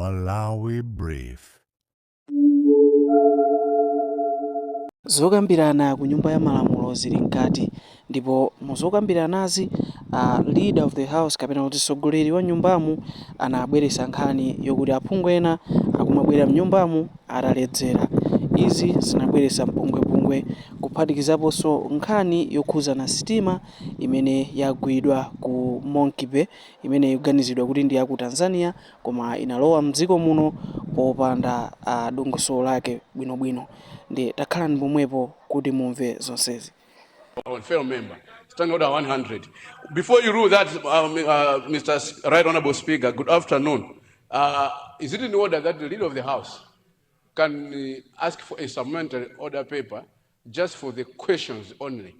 Malawi Brief. Zokambirana ku nyumba ya malamulo zili mkati, ndipo muzokambiranazi leader of the house kapena kuti mtsogoleri wa nyumbamu anabweretsa nkhani yokuti aphungu ena akumabwera mnyumbamu ataledzera. Izi zinabweretsa mpungwepungwe kuphatikizaponso nkhani yokhuzana sitima imene yagwidwa ku Monkey Bay, imene ikuganizidwa kuti ndi yaku Tanzania koma inalowa mdziko muno popanda dongosolo lake bwinobwino. Ndi takhalani pomwepo kuti mumve zonsezi. Our fellow member, Standing Order 100. Before you rule that, Mr. Right Honorable Speaker, good afternoon. Is it in order that the leader of the House can ask for a supplementary order paper just for the questions only,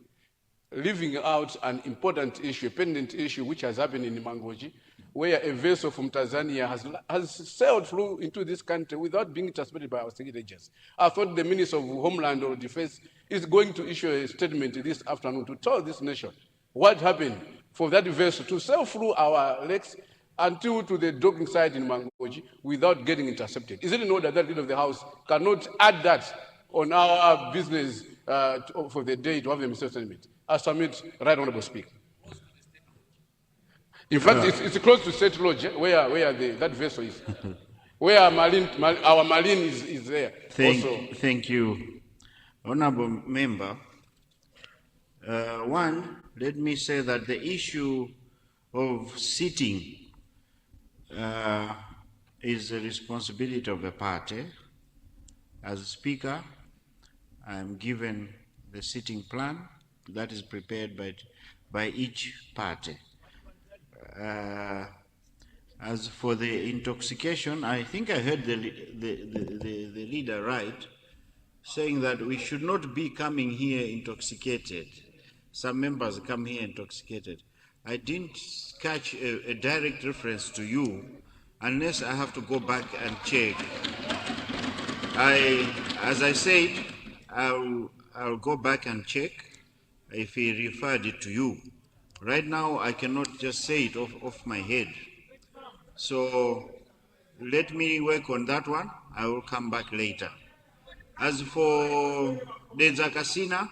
leaving out an important issue, a pendant issue which has happened in Mangoji, where a vessel from Tanzania has sailed through into this country without being transported by our security agents. I thought the Minister of Homeland or Defense is going to issue a statement this afternoon to tell this nation what happened for that vessel to sail through our lakes until to the docking site in Mangoji without getting intercepted. Is it in order that the leader of the House cannot add that on our business for the day to have a Mr. Statement? I submit, Right Honorable Speaker. In fact, it's close to St. Lodge, where that vessel is, where our marine is there. Thank you, Honorable Member. One, let me say that the issue of sitting is a responsibility of the party. As Speaker, I am given the sitting plan that is prepared by each party. As for the intoxication, I think I heard the leader right, saying that we should not be coming here intoxicated. Some members come here intoxicated. I didn't catch a direct reference to you unless I have to go back and check. As I said, I'll go back and check if he referred it to you. Right now, I cannot just say it off my head. So let me work on that one. I will come back later. As for Denza Kasina,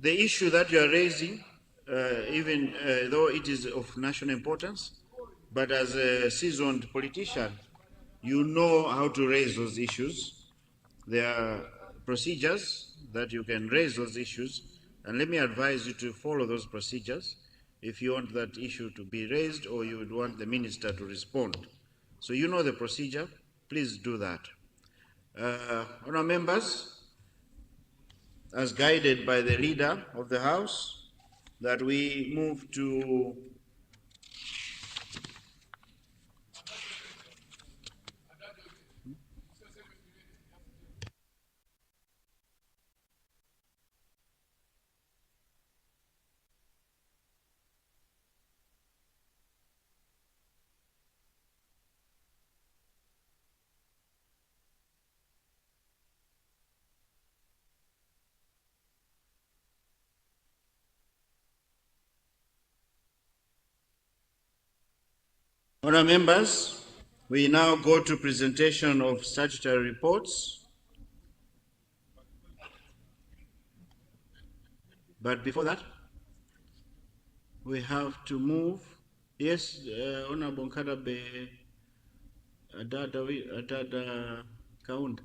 the issue that you are raising, even though it is of national importance, but as a seasoned politician, you know how to raise those issues. There are procedures that you can raise those issues, and let me advise you to follow those procedures if you want that issue to be raised or you would want the minister to respond. So you know the procedure, please do that. Honourable members, as guided by the leader of the House, that we move to Honourable members, we now go to presentation of statutory reports. But before that, we have to move. Yes, Honourable Nkadabe Adada Kaunda.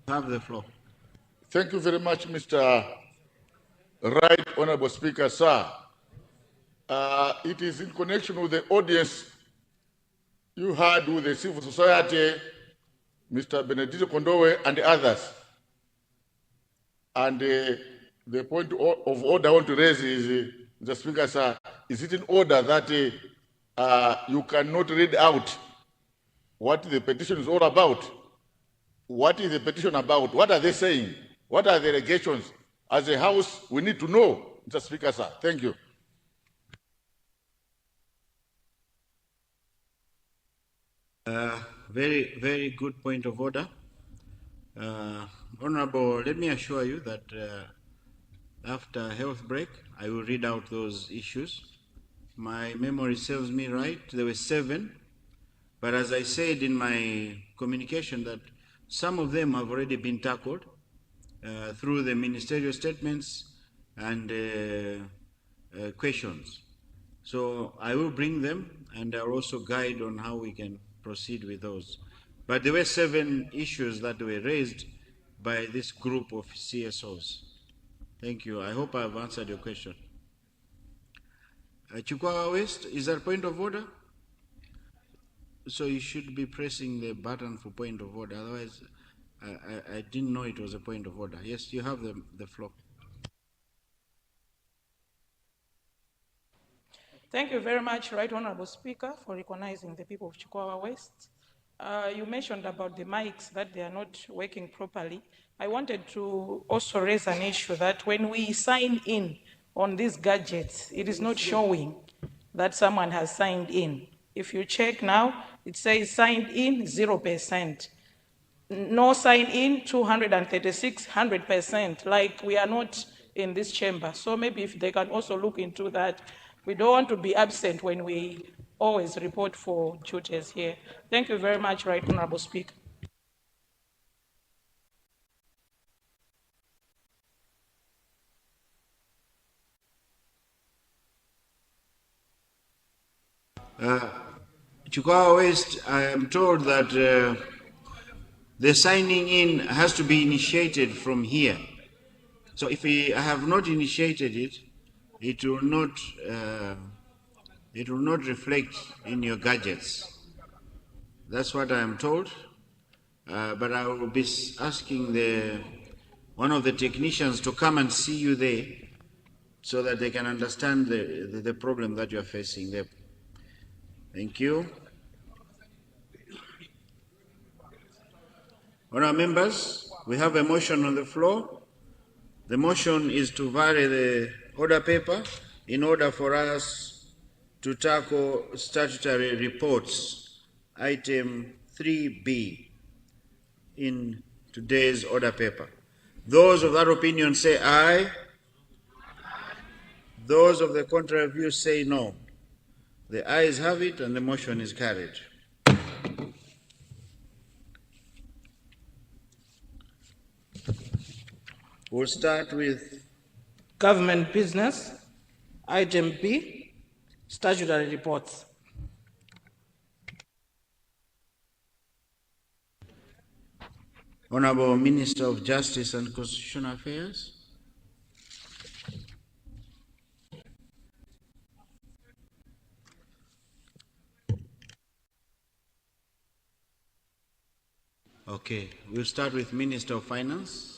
Have the floor. Thank you very much, Mr. Right Honorable Speaker, sir. It is in connection with the audience you had with the civil society, Mr. Benedito Kondowe and others. And the point of order I want to raise is, Mr. Speaker, sir, is it in order that you cannot read out what the petition is all about? What is the petition about? What are they saying? What are the allegations? As a House, we need to know, Mr. Speaker, sir. Thank you. Very, very good point of order. Honorable, let me assure you that after a health break, I will read out those issues. My memory serves me right, there were 7, but as I said in my communication that some of them have already been tackled through the ministerial statements and questions. So I will bring them and I'll also guide on how we can proceed with those. But there were 7 issues that were raised by this group of CSOs. Thank you. I hope I've answered your question. Chukwawa West, is there a point of order? So you should be pressing the button for point of order. Otherwise, I didn't know it was a point of order. Yes, you have the floor. Thank you very much, Right Honorable Speaker, for recognizing the people of Chikwawa West. You mentioned about the mics, that they are not working properly. I wanted to also raise an issue that when we sign in on these gadgets, it is not showing that someone has signed in. If you check now, it says signed in 0%. No sign in 236, 100%, like we are not in this chamber. So maybe if they can also look into that. We don't want to be absent when we always report for duties here. Thank you very much, Right Honorable Speaker. Chukwawa West, I am told that the signing in has to be initiated from here. So if I have not initiated it, it will not reflect in your gadgets. That's what I am told. But I will be asking one of the technicians to come and see you there so that they can understand the problem that you are facing there. Thank you. Honourable members, we have a motion on the floor. The motion is to vary the order paper in order for us to tackle statutory reports, item 3B, in today's order paper. Those of that opinion say aye. Those of the contrary view say no. The ayes have it and the motion is carried. We'll start with Government business, item B, statutory reports. Honorable Minister of Justice and Constitutional Affairs. Okay, we'll start with Minister of Finance.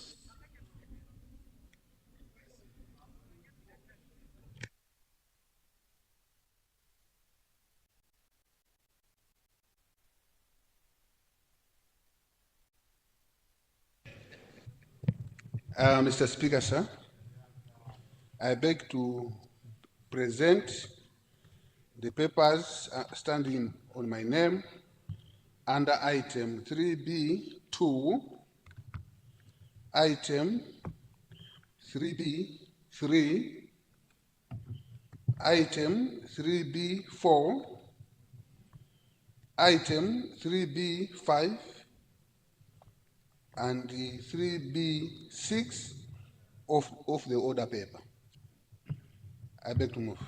Mr. Speaker, sir, I beg to present the papers standing on my name under item 3B2, item 3B3, item 3B4, item 3B5, and the 3B6 of the order paper. I beg to move.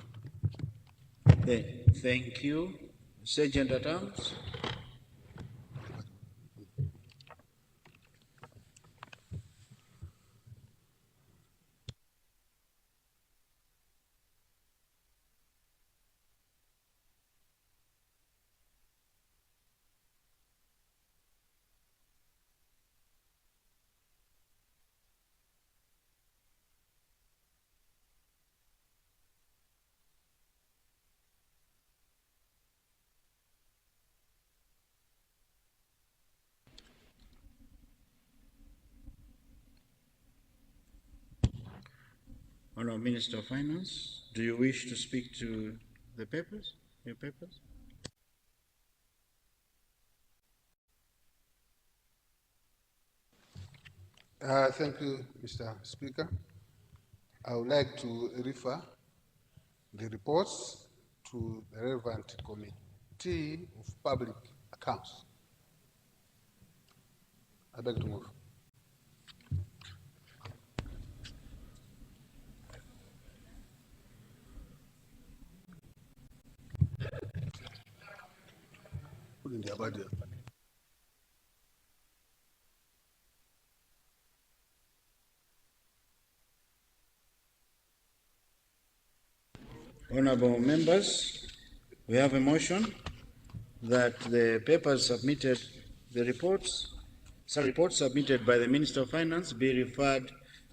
Thank you. Sergeant at Arms. Honourable Minister of Finance, do you wish to speak to the papers, your papers? Thank you, Mr. Speaker. I would like to refer the reports to the relevant committee of public accounts. I beg to move. Put in the budget. Honorable members, we have a motion that the papers submitted, the reports submitted by the Minister of Finance be referred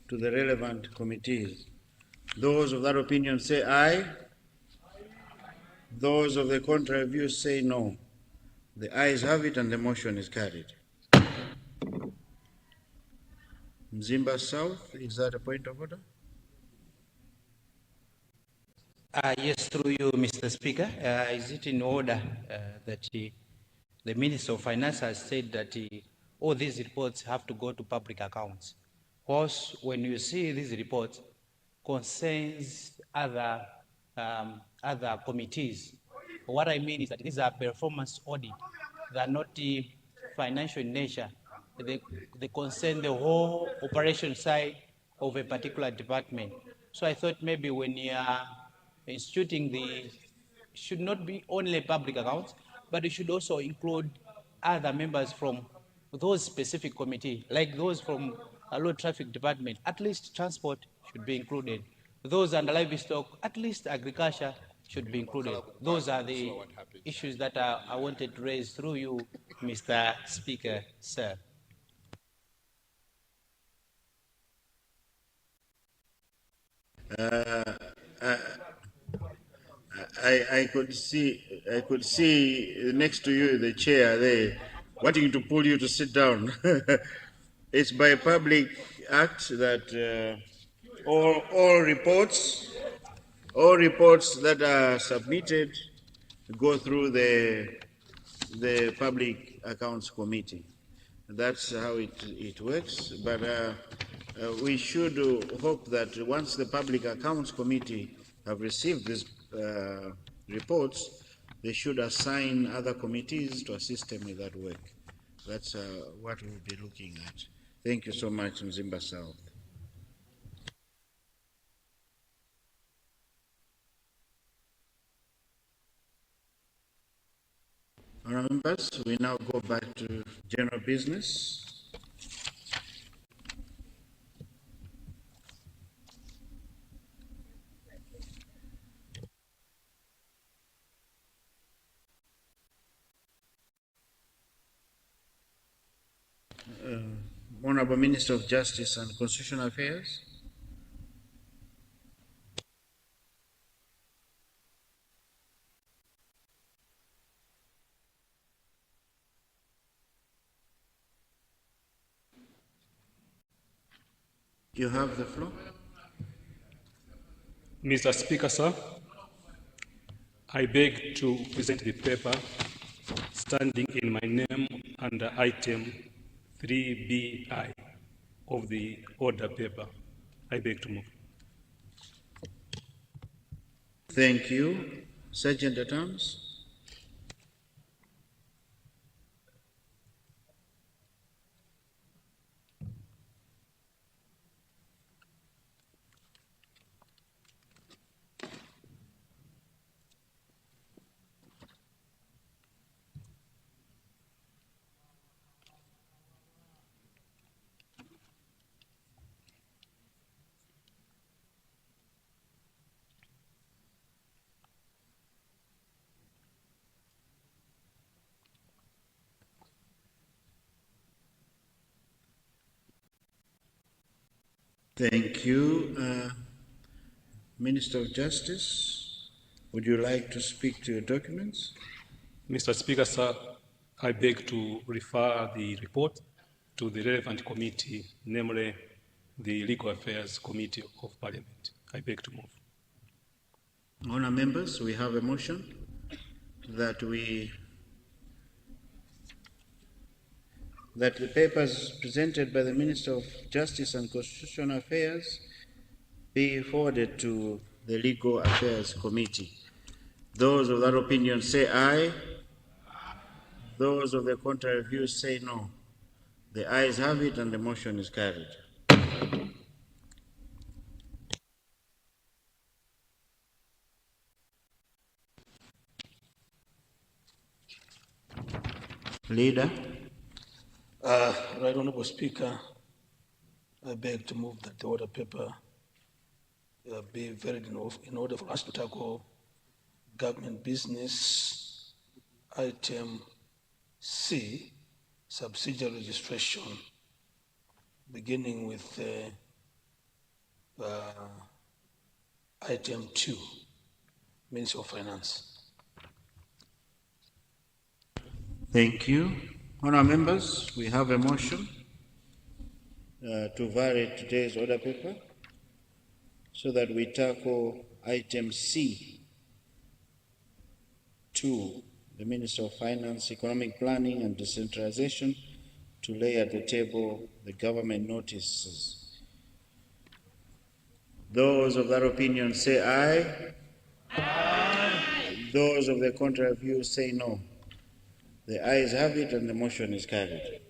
to the relevant committees. Those of that opinion say aye. Those of the contrary view say no. The ayes have it and the motion is carried. Mzimba South, is that a point of order? Yes, through you, Mr. Speaker. Is it in order that the Minister of Finance has said that all these reports have to go to public accounts? Because when you see these reports, concerns other committees. What I mean is that these are performance audit. They are not financial in nature. They concern the whole operation side of a particular department. So I thought maybe when you are instituting should not be only public accounts, but it should also include other members from those specific committee, like those from a road traffic department. At least transport should be included. Those under livestock, at least agriculture should be included. Those are the issues that I wanted to raise through you, Mr. Speaker, sir. I could see next to you the chair there, wanting to pull you to sit down. It's by public act that all reports that are submitted go through the Public Accounts Committee. That's how it works. But we should hope that once the Public Accounts Committee have received these reports, they should assign other committees to assist them with that work. That's what we'll be looking at. Thank you so much, Mzimba South. Honourable members, we now go back to general business. Honourable Minister of Justice and Constitutional Affairs. You have the floor. Mr. Speaker, sir, I beg to present the paper standing in my name under item 3BI of the order paper. I beg to move. Thank you. Sergeant at Arms. Thank you. Minister of Justice, would you like to speak to your documents? Mr. Speaker, sir, I beg to refer the report to the relevant committee, namely the Legal Affairs Committee of Parliament. I beg to move. Honour members, we have a motion that the papers presented by the Minister of Justice and Constitutional Affairs be forwarded to the Legal Affairs Committee. Those of that opinion say aye. Those of the contrary view say no. The ayes have it and the motion is carried. Leader. Right Honourable Speaker, I beg to move that the order paper be varied in order for us to tackle government business item C, subsidiary registration, beginning with item 2, Ministry of Finance. Thank you. Honourable members, we have a motion to vary today's order paper so that we tackle item C, 2, the Minister of Finance, Economic Planning and Decentralization, to lay at the table the government notices. Those of that opinion say aye. Aye. Those of the contrary view say no. The ayes have it and the motion is carried.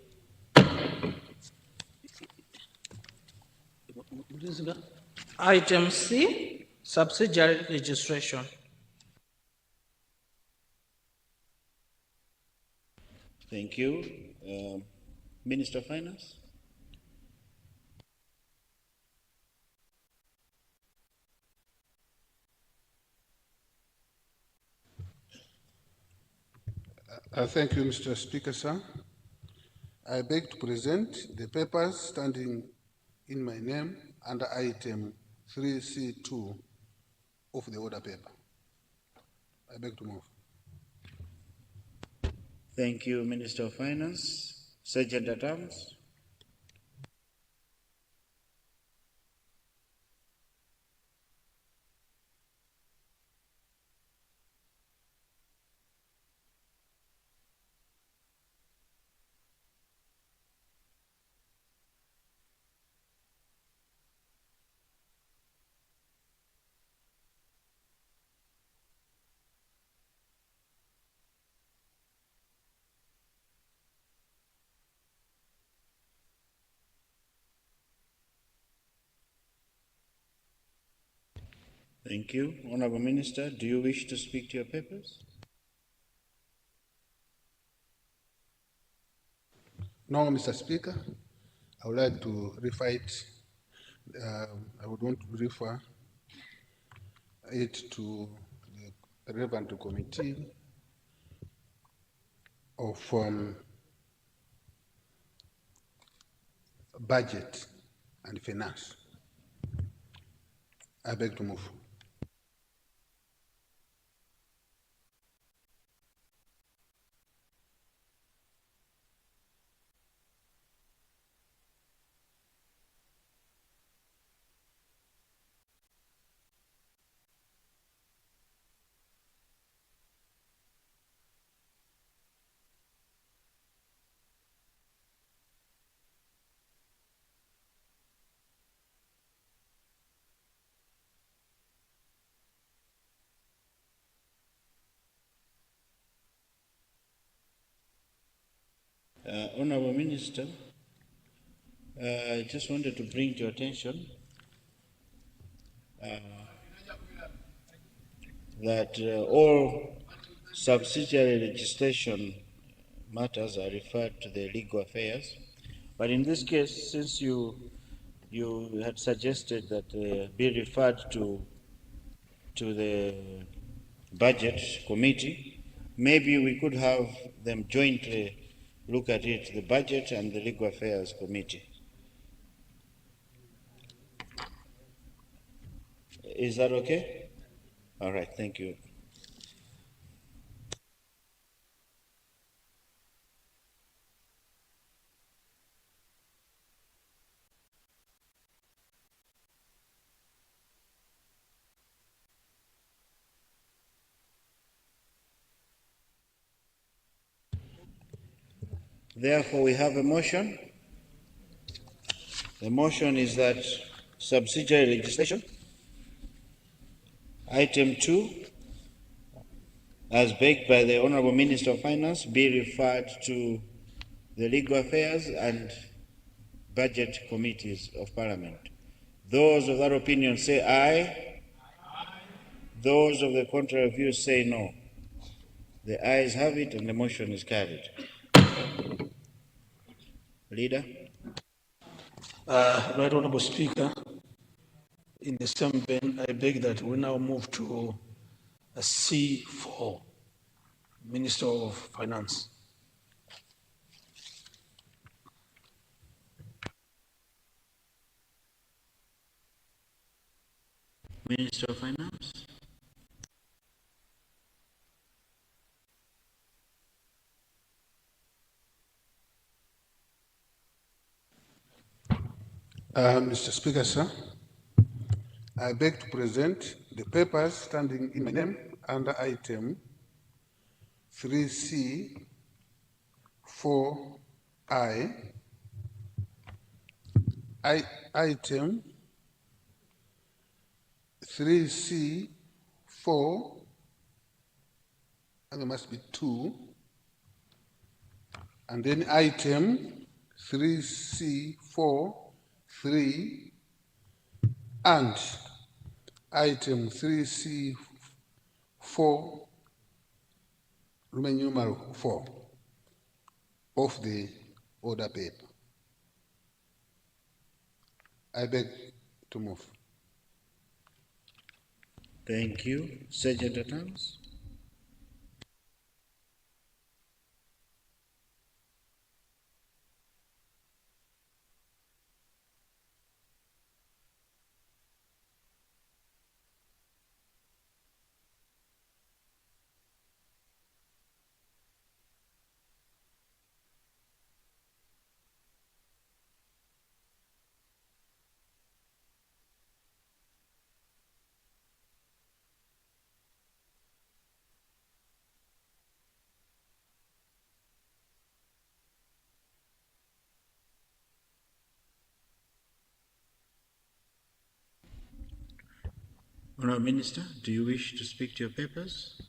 Item C, subsidiary registration. Thank you. Minister of Finance. Thank you, Mr. Speaker, sir. I beg to present the papers standing in my name under item 3C2 of the order paper. I beg to move. Thank you, Minister of Finance. Sergeant at Arms. Thank you. Honourable Minister, do you wish to speak to your papers? No, Mr. Speaker. I would like to refer it. I would want to refer it to the relevant committee of budget and finance. I beg to move. Honourable Minister, I just wanted to bring to your attention that all subsidiary registration matters are referred to the legal affairs. But in this case, since you had suggested that be referred to the budget committee, maybe we could have them jointly look at it, the budget and the legal affairs committee. Is that okay? All right, thank you. Therefore, we have a motion. The motion is that subsidiary legislation Item 2, as begged by the Honorable Minister of Finance, be referred to the Legal Affairs and Budget Committees of Parliament. Those of that opinion say aye. Those of the contrary view say no. The ayes have it and the motion is carried. Leader. Right Honorable Speaker, in the same vein, I beg that we now move to C4, Minister of Finance. Minister of Finance. Mr. Speaker, sir, I beg to present the papers standing in my name under item 3C 4I, item 3C 4, and there must be 2, and then item 3C 4 3, and item 3C 4 Roman numeral 4 of the order paper. I beg to move. Thank you. Sergeant at Arms. Honourable Minister, do you wish to speak to your papers?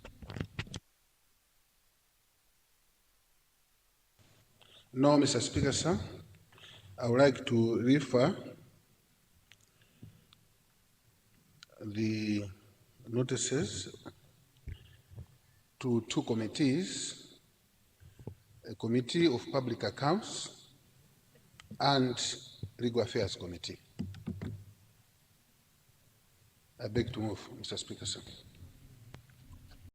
No, Mr. Speaker, sir. I would like to refer the notices to 2 committees, a Committee of Public Accounts and Legal Affairs Committee. I beg to move, Mr. Speaker, sir.